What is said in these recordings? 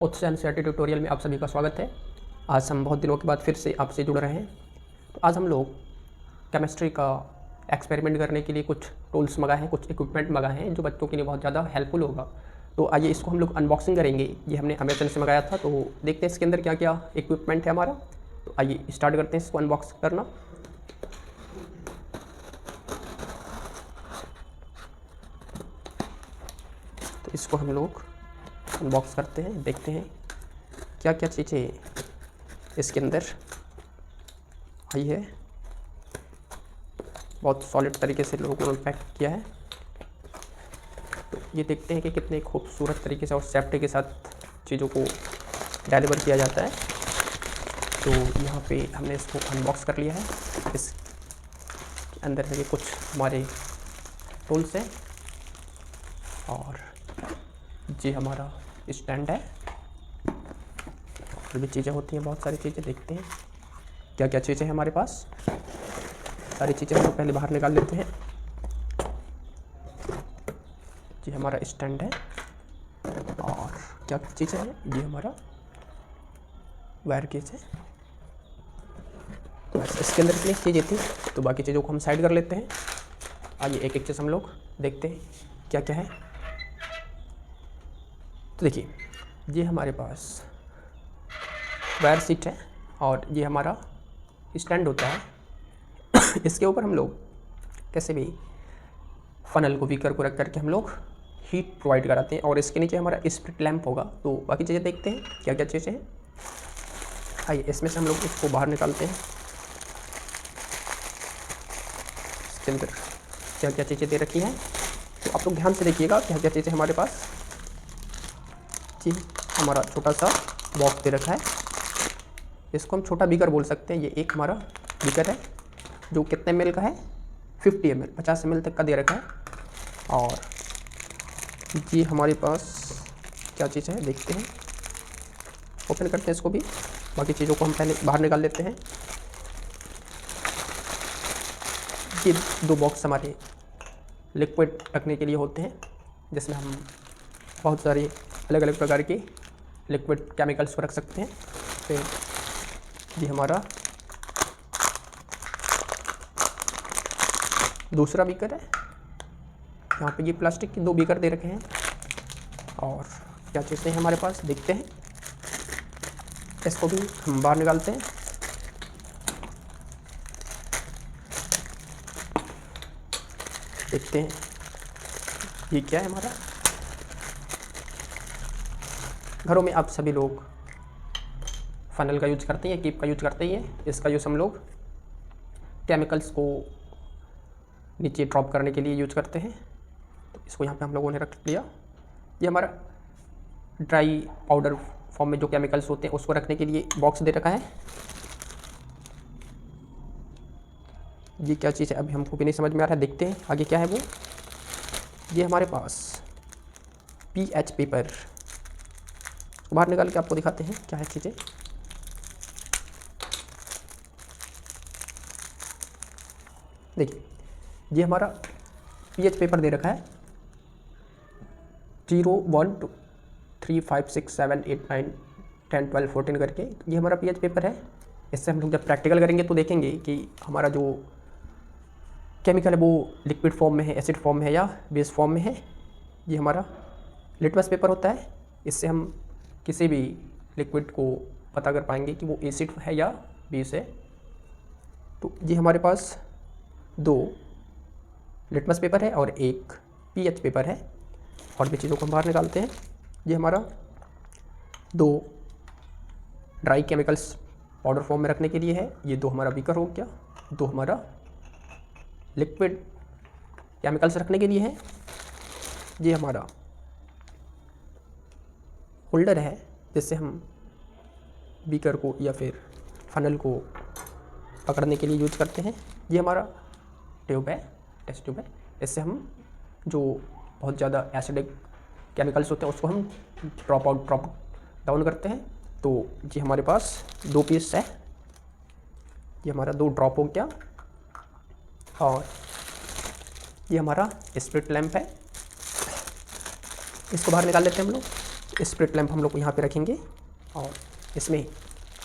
उत्स NCERT tutorial में आप सभी का स्वागत है। आज हम बहुत दिनों के बाद फिर से आपसे जुड़ रहे हैं। तो आज हम लोग केमिस्ट्री का एक्सपेरिमेंट करने के लिए कुछ टूल्स मंगाए हैं, कुछ इक्विपमेंट मंगाए हैं जो बच्चों के लिए बहुत ज़्यादा हेल्पफुल होगा। तो आइए इसको हम लोग अनबॉक्सिंग करेंगे। ये हमने अमेजन से मंगाया था, तो देखते हैं इसके अंदर क्या क्या इक्विपमेंट है हमारा। तो आइए स्टार्ट करते हैं इसको अनबॉक्स करना। तो इसको हम लोग अनबॉक्स करते हैं, देखते हैं क्या क्या चीज़ें इसके अंदर आई है। बहुत सॉलिड तरीके से लोगों ने पैक किया है। तो ये देखते हैं कि कितने खूबसूरत तरीके से और सेफ्टी के साथ चीज़ों को डिलीवर किया जाता है। तो यहाँ पे हमने इसको अनबॉक्स कर लिया है। इसके अंदर है कि कुछ हमारे टूल्स हैं और ये हमारा स्टैंड है। और भी चीज़ें होती हैं, बहुत सारी चीज़ें। देखते हैं क्या क्या चीज़ें हैं हमारे पास। सारी चीज़ें हम लोग पहले बाहर निकाल लेते हैं। ये हमारा स्टैंड है और क्या चीज़ें हैं, ये हमारा वायर केज है। बस इसके अंदर इतनी चीज़ें थी, तो बाकी चीज़ों को हम साइड कर लेते हैं। आइए एक एक चीज़ हम लोग देखते हैं क्या क्या है। तो देखिए, ये हमारे पास वायर सीट है और ये हमारा स्टैंड होता है। इसके ऊपर हम लोग कैसे भी फनल को बीकर को रख करके हम लोग हीट प्रोवाइड कराते हैं। और इसके नीचे हमारा स्प्रिट लैंप होगा। तो बाकी चीज़ें देखते हैं क्या क्या चीज़ें हैं। आइए इसमें से हम लोग इसको बाहर निकालते हैं। इसके अंदर क्या क्या चीज़ें दे रखी हैं, तो आप लोग ध्यान से देखिएगा क्या क्या चीज़ें हमारे पास। जी, हमारा छोटा सा बॉक्स दे रखा है। इसको हम छोटा बीकर बोल सकते हैं। ये एक हमारा बीकर है जो कितने ml का है, 50 ml, 50 ml तक का दे रखा है। और ये हमारे पास क्या चीज़ है, देखते हैं। ओपन करते हैं इसको भी। बाकी चीज़ों को हम पहले बाहर निकाल लेते हैं। ये दो बॉक्स हमारे लिक्विड रखने के लिए होते हैं, जिसमें हम बहुत सारे अलग अलग प्रकार के लिक्विड केमिकल्स को रख सकते हैं। फिर ये हमारा दूसरा बीकर है। यहाँ पे ये प्लास्टिक के दो बीकर दे रखे हैं। और क्या चीज़ें हैं हमारे पास, देखते हैं। इसको भी हम बाहर निकालते हैं। देखते हैं ये क्या है हमारा। घरों में आप सभी लोग फनल का यूज करते हैं, कीप का यूज करते ही हैं। इसका यूज़ हम लोग केमिकल्स को नीचे ड्रॉप करने के लिए यूज करते हैं। तो इसको यहाँ पे हम लोगों ने रख लिया। ये हमारा ड्राई पाउडर फॉर्म में जो केमिकल्स होते हैं उसको रखने के लिए बॉक्स दे रखा है। ये क्या चीज़ है अभी हमको भी नहीं समझ में आ रहा है, देखते हैं आगे क्या है वो। ये हमारे पास पीएच पेपर, बाहर निकाल के आपको दिखाते हैं क्या है चीज़ें। देखिए, ये हमारा पीएच पेपर दे रखा है 0, 1, 2, 3, 5, 6, 7, 8, 9, 10, 12, 14 करके। ये हमारा पीएच पेपर है। इससे हम लोग जब प्रैक्टिकल करेंगे तो देखेंगे कि हमारा जो केमिकल है वो लिक्विड फॉर्म में है, एसिड फॉर्म में है या बेस फॉर्म में है। ये हमारा लिटमस पेपर होता है। इससे हम किसी भी लिक्विड को पता कर पाएंगे कि वो एसिड है या बेस है। तो ये हमारे पास दो लिटमस पेपर है और एक पीएच पेपर है। और भी चीज़ों को हम बाहर निकालते हैं। ये हमारा दो ड्राई केमिकल्स पाउडर फॉर्म में रखने के लिए है। ये दो हमारा बीकर हो गया। दो हमारा लिक्विड केमिकल्स रखने के लिए है। ये हमारा होल्डर है जिससे हम बीकर को या फिर फनल को पकड़ने के लिए यूज करते हैं। ये हमारा ट्यूब है, टेस्ट ट्यूब है। इससे हम जो बहुत ज़्यादा एसिडिक केमिकल्स होते हैं उसको हम ड्रॉप डाउन करते हैं। तो ये हमारे पास दो पीस है। ये हमारा दो ड्रॉप हो गया। और ये हमारा स्प्रिट लैंप है। इसको बाहर निकाल लेते हैं हम लोग। स्प्रिट लैंप हम लोग यहाँ पे रखेंगे और इसमें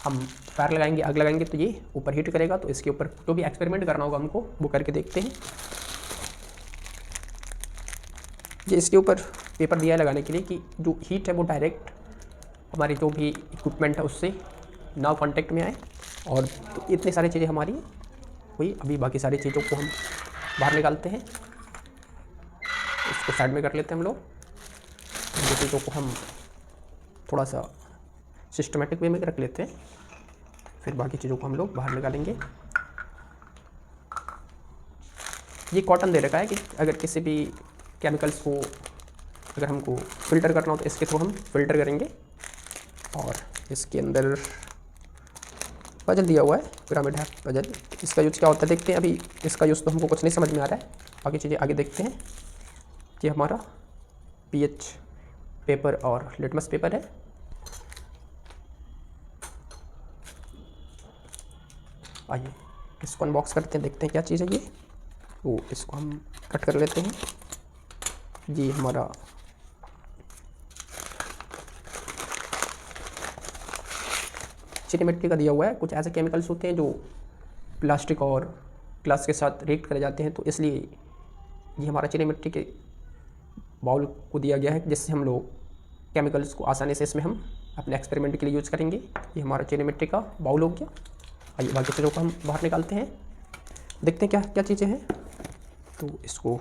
हम फायर लगाएंगे, आग लगाएंगे तो ये ऊपर हीट करेगा। तो इसके ऊपर जो भी एक्सपेरिमेंट करना होगा हमको वो करके देखते हैं। ये इसके ऊपर पेपर दिया है लगाने के लिए कि जो हीट है वो डायरेक्ट हमारे जो भी इक्विपमेंट है उससे ना कांटेक्ट में आए। और तो इतनी सारी चीज़ें हमारी हुई। अभी बाकी सारी चीज़ों को हम बाहर निकालते हैं, इसको साइड में कर लेते हैं हम लोग। ये चीज़ों को हम थोड़ा सा सिस्टमेटिक वे में रख लेते हैं, फिर बाकी चीज़ों को हम लोग बाहर निकालेंगे। ये कॉटन दे रखा है कि अगर किसी भी केमिकल्स को अगर हमको फ़िल्टर करना हो तो इसके थ्रू हम फिल्टर करेंगे। और इसके अंदर पजल दिया हुआ है, पिरामिड है पजल। इसका यूज़ क्या होता है देखते हैं। अभी इसका यूज़ तो हमको कुछ नहीं समझ में आ रहा है, बाकी चीज़ें आगे देखते हैं। ये हमारा पीएच पेपर और लिटमस पेपर है। आइए इसको अनबॉक्स करते हैं, देखते हैं क्या चीज़ है ये। तो इसको हम कट कर लेते हैं। ये हमारा सिनेमेट्री का दिया हुआ है। कुछ ऐसे केमिकल्स होते हैं जो प्लास्टिक और ग्लास के साथ रिएक्ट करे जाते हैं, तो इसलिए ये हमारा सिनेमेट्री के बाउल को दिया गया है, जिससे हम लोग केमिकल्स को आसानी से इसमें हम अपने एक्सपेरिमेंट के लिए यूज़ करेंगे। ये हमारा सिनेमेट्री का बाउल हो गया। आइए बाकी चीज़ों को हम बाहर निकालते हैं, देखते हैं क्या क्या चीज़ें हैं। तो इसको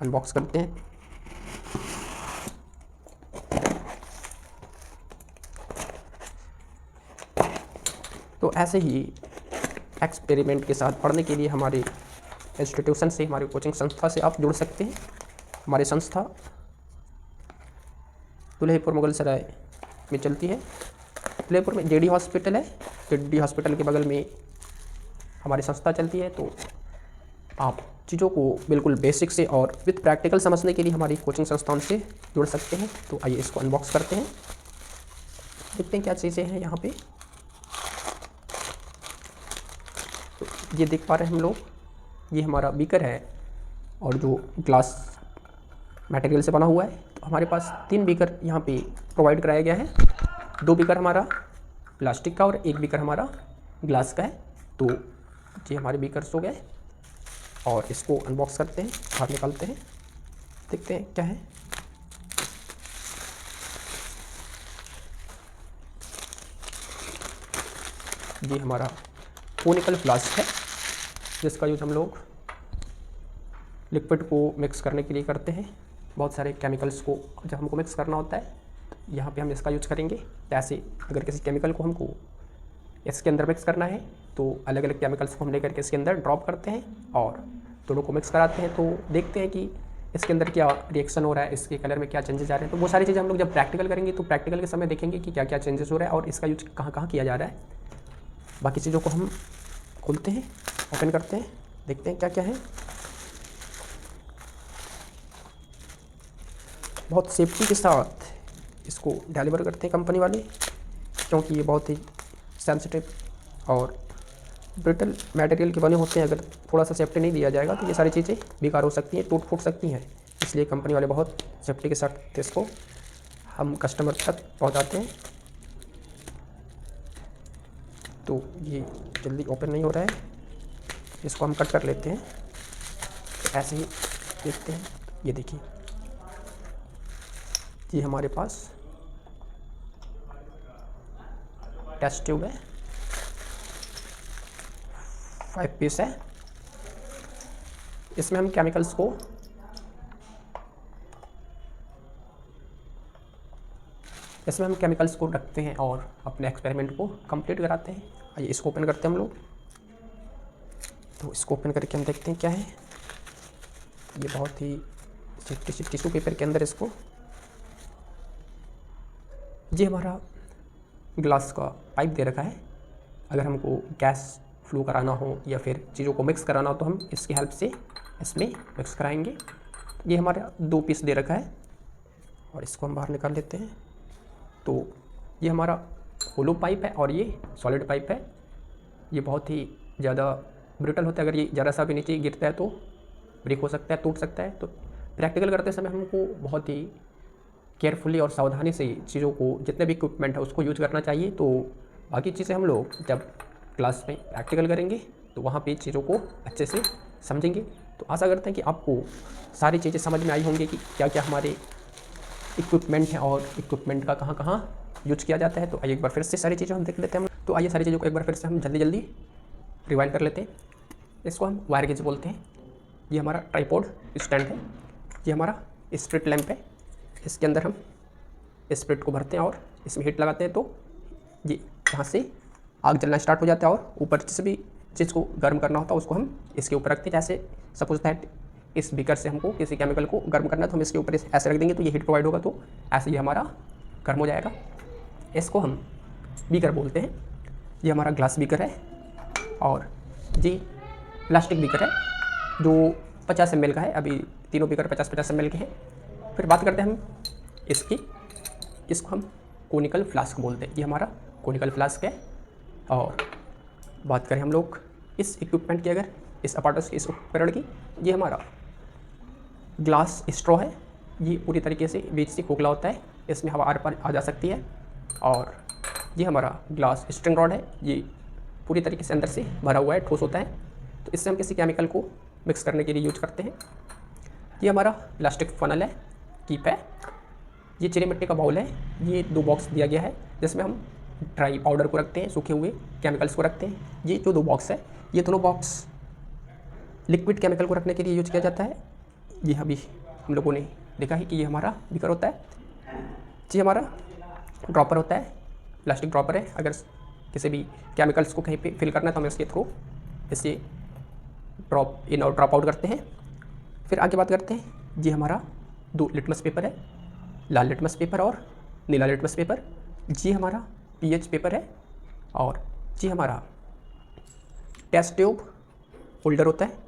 अनबॉक्स करते हैं। तो ऐसे ही एक्सपेरिमेंट के साथ पढ़ने के लिए हमारे इंस्टीट्यूशन से, हमारी कोचिंग संस्था से आप जुड़ सकते हैं। हमारी संस्था दुल्हेपुर मुगल सराय में चलती है। दुल्हेपुर में जेडी हॉस्पिटल है, जेडी हॉस्पिटल के बगल में हमारी संस्था चलती है। तो आप चीज़ों को बिल्कुल बेसिक से और विथ प्रैक्टिकल समझने के लिए हमारी कोचिंग संस्थाओं से जुड़ सकते हैं। तो आइए इसको अनबॉक्स करते हैं, देखते हैं क्या चीज़ें हैं यहाँ पे। तो ये देख पा रहे हैं हम लोग, ये हमारा बीकर है और जो ग्लास मटेरियल से बना हुआ है। तो हमारे पास 3 बीकर यहाँ पे प्रोवाइड कराया गया है। 2 बीकर हमारा प्लास्टिक का और 1 बीकर हमारा ग्लास का है। तो ये हमारे बीकर्स हो गए और इसको अनबॉक्स करते हैं, बाहर निकालते हैं, देखते हैं क्या है। ये हमारा कोनिकल फ्लास्क है, जिसका यूज़ हम लोग लिक्विड को मिक्स करने के लिए करते हैं। बहुत सारे केमिकल्स को जब हमको मिक्स करना होता है तो यहाँ पे हम इसका यूज़ करेंगे। जैसे अगर किसी केमिकल को हमको इसके अंदर मिक्स करना है तो अलग अलग केमिकल्स को हम लेकर के इसके अंदर ड्रॉप करते हैं और दोनों को मिक्स कराते हैं। तो देखते हैं कि इसके अंदर क्या रिएक्शन हो रहा है, इसके कलर में क्या चेंजेस आ रहे हैं। तो वो सारी चीज़ें हम लोग जब प्रैक्टिकल करेंगे तो प्रैक्टिकल के समय देखेंगे कि क्या क्या चेंजेस हो रहा है और इसका यूज कहाँ कहाँ किया जा रहा है। बाकी चीज़ों को हम खोलते हैं, ओपन करते हैं, देखते हैं क्या क्या है। बहुत सेफ्टी के साथ इसको डिलीवर करते हैं कंपनी वाले, क्योंकि ये बहुत ही सेंसिटिव और ब्रिटल मटेरियल के बने होते हैं। अगर थोड़ा सा सेफ्टी नहीं दिया जाएगा तो ये सारी चीज़ें बेकार हो सकती हैं, टूट फूट सकती हैं। इसलिए कंपनी वाले बहुत सेफ्टी के साथ इसको हम कस्टमर तक पहुंचाते हैं। तो ये जल्दी ओपन नहीं हो रहा है, इसको हम कट कर लेते हैं। तो ऐसे ही देखते हैं, ये देखिए ये हमारे पास टेस्ट ट्यूब है, 5 पीस है। इसमें हम केमिकल्स को रखते हैं और अपने एक्सपेरिमेंट को कंप्लीट कराते हैं। आइए इसको ओपन करते हैं हम लोग। तो इसको ओपन करके हम देखते हैं क्या है। ये बहुत ही टिश्यू पेपर के अंदर इसको, ये हमारा ग्लास का पाइप दे रखा है। अगर हमको गैस फ्लो कराना हो या फिर चीज़ों को मिक्स कराना हो तो हम इसकी हेल्प से इसमें मिक्स कराएंगे। ये हमारा 2 पीस दे रखा है और इसको हम बाहर निकाल लेते हैं। तो ये हमारा होलो पाइप है और ये सॉलिड पाइप है। ये बहुत ही ज़्यादा ब्रिटल होता है, अगर ये ज़रा सा भी नीचे गिरता है तो ब्रेक हो सकता है, टूट सकता है। तो प्रैक्टिकल करते समय हमको बहुत ही केयरफुली और सावधानी से चीज़ों को, जितने भी इक्विपमेंट है उसको यूज करना चाहिए। तो बाकी चीज़ें हम लोग जब क्लास में प्रैक्टिकल करेंगे तो वहाँ पे चीज़ों को अच्छे से समझेंगे। तो आशा करते हैं कि आपको सारी चीज़ें समझ में आई होंगी कि क्या क्या हमारे इक्विपमेंट है और इक्विपमेंट का कहाँ कहाँ यूज किया जाता है। तो आइए एक बार फिर से सारी चीज़ें हम देख लेते हैं। तो आइए सारी चीज़ों को एक बार फिर से हम जल्दी जल्दी रिवाइंड कर लेते हैं। इसको हम वायर गेज बोलते हैं। ये हमारा ट्राइपॉड स्टैंड है। ये हमारा स्प्रिट लैंप है। इसके अंदर हम स्प्रिट को भरते हैं और इसमें हीट लगाते हैं तो ये यहाँ से आग जलना स्टार्ट हो जाता है और ऊपर जिस भी चीज़ को गर्म करना होता है उसको हम इसके ऊपर रखते हैं। जैसे सपोज दैट इस बीकर से हमको किसी केमिकल को गर्म करना है तो हम इसके ऊपर ऐसे रख देंगे तो ये हीट प्रोवाइड होगा, तो ऐसे ये हमारा गर्म हो जाएगा। इसको हम बीकर बोलते हैं। ये हमारा ग्लास बीकर है और ये प्लास्टिक बीकर है जो 50 ml का है। अभी तीनों बीकर 50-50 ml के हैं। फिर बात करते हैं हम इसकी। इसको हम कोनिकल फ्लास्क बोलते हैं। ये हमारा कोनिकल फ्लास्क है। और बात करें हम लोग इस इक्विपमेंट की, अगर इस अपार्टस के इस उपकरण की, ये हमारा ग्लास स्ट्रॉ है। ये पूरी तरीके से बीच से खोखला होता है, इसमें हवा आर पार आ जा सकती है। और ये हमारा ग्लास स्ट्रिंग रॉड है। ये पूरी तरीके से अंदर से भरा हुआ है, ठोस होता है, तो इससे हम किसी केमिकल को मिक्स करने के लिए यूज करते हैं। ये हमारा प्लास्टिक फनल है, कीप है। ये चिड़ी मिट्टी का बाउल है। ये 2 बॉक्स दिया गया है जिसमें हम ड्राई पाउडर को रखते हैं, सूखे हुए केमिकल्स को रखते हैं। ये जो 2 बॉक्स है, ये दोनों बॉक्स लिक्विड केमिकल को रखने के लिए यूज किया जाता है। ये अभी हम लोगों ने देखा है कि ये हमारा बीकर होता है। ये हमारा ड्रॉपर होता है, प्लास्टिक ड्रॉपर है। अगर किसी भी केमिकल्स को कहीं पे फिल करना है तो हम इसके थ्रू इसे ड्रॉप इन और ड्रॉप आउट करते हैं। फिर आगे बात करते हैं, ये हमारा 2 लिटमस पेपर है, लाल लिटमस पेपर और नीला लिटमस पेपर। ये हमारा पीएच पेपर है और ये हमारा टेस्ट ट्यूब होल्डर होता है।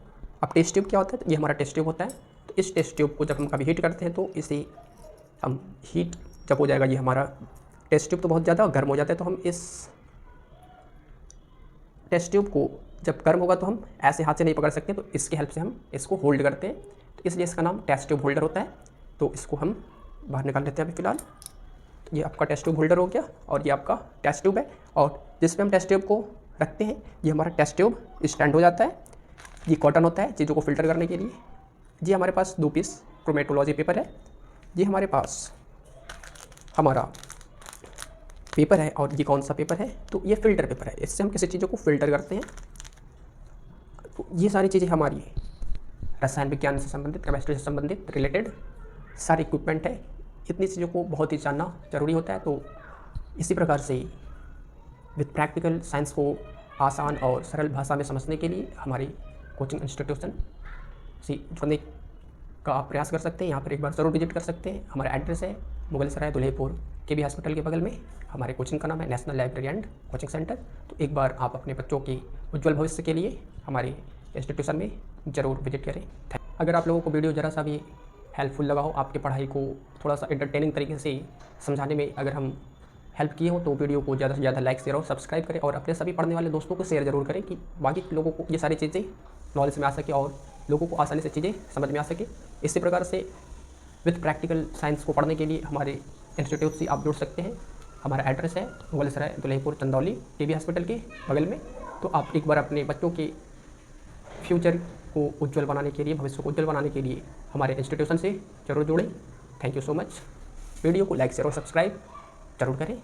अब टेस्ट ट्यूब क्या होता है? ये हमारा टेस्ट ट्यूब होता है। तो इस टेस्ट ट्यूब को जब हम कभी हीट करते हैं तो इसे हम हीट जब हो जाएगा, ये हमारा टेस्ट ट्यूब तो बहुत ज़्यादा गर्म हो जाता है, तो हम इस टेस्ट ट्यूब को जब गर्म होगा तो हम ऐसे हाथ से नहीं पकड़ सकते, तो इसकी हेल्प से हम इसको होल्ड करते हैं। तो इसलिए इसका नाम टेस्ट ट्यूब होल्डर होता है। तो इसको हम बाहर निकाल लेते हैं अभी फ़िलहाल। ये आपका टेस्ट ट्यूब होल्डर हो गया और ये आपका टेस्ट ट्यूब है। और जिस पे हम टेस्ट ट्यूब को रखते हैं, ये हमारा टेस्ट ट्यूब स्टैंड हो जाता है। ये कॉटन होता है चीज़ों को फिल्टर करने के लिए। ये हमारे पास 2 पीस क्रोमेटोलॉजी पेपर है। ये हमारे पास हमारा पेपर है। और ये कौन सा पेपर है? तो ये फ़िल्टर पेपर है। इससे हम किसी चीज़ों को फिल्टर करते हैं। तो ये सारी चीज़ें हमारी रसायन विज्ञान से संबंधित, केमिस्ट्री से संबंधित रिलेटेड सारे इक्विपमेंट है। इतनी चीज़ों को बहुत ही जानना ज़रूरी होता है। तो इसी प्रकार से विद प्रैक्टिकल साइंस को आसान और सरल भाषा में समझने के लिए हमारी कोचिंग इंस्टीट्यूशन से जुड़ने का आप प्रयास कर सकते हैं। यहाँ पर एक बार ज़रूर विजिट कर सकते हैं। हमारा एड्रेस है मुगल सराय दुल्हेपुर KB हॉस्पिटल के बगल में। हमारे कोचिंग का नाम है national library and coaching centre. तो एक बार आप अपने बच्चों के उज्ज्वल भविष्य के लिए हमारे इंस्टीट्यूशन में ज़रूर विजिट करें। अगर आप लोगों को वीडियो ज़रा सा भी हेल्पफुल लगा हो, आपकी पढ़ाई को थोड़ा सा एंटरटेनिंग तरीके से समझाने में अगर हम हेल्प किए हो, तो वीडियो को ज़्यादा से ज़्यादा लाइक शेयर और सब्सक्राइब करें और अपने सभी पढ़ने वाले दोस्तों को शेयर ज़रूर करें कि बाकी लोगों को ये सारी चीज़ें नॉलेज में आ सके और लोगों को आसानी से चीज़ें समझ में आ सके। इसी प्रकार से विद प्रैक्टिकल साइंस को पढ़ने के लिए हमारे इंस्टीट्यूट से आप जुड़ सकते हैं। हमारा एड्रेस है मुगल सराय दुल्हेपुर चंदौली KB हॉस्पिटल के बगल में। तो आप एक बार अपने बच्चों के फ्यूचर को उज्ज्वल बनाने के लिए, भविष्य को उज्ज्वल बनाने के लिए हमारे इंस्टीट्यूशन से जरूर जुड़ें। Thank you so much. Video को लाइक शेयर और सब्सक्राइब जरूर करें।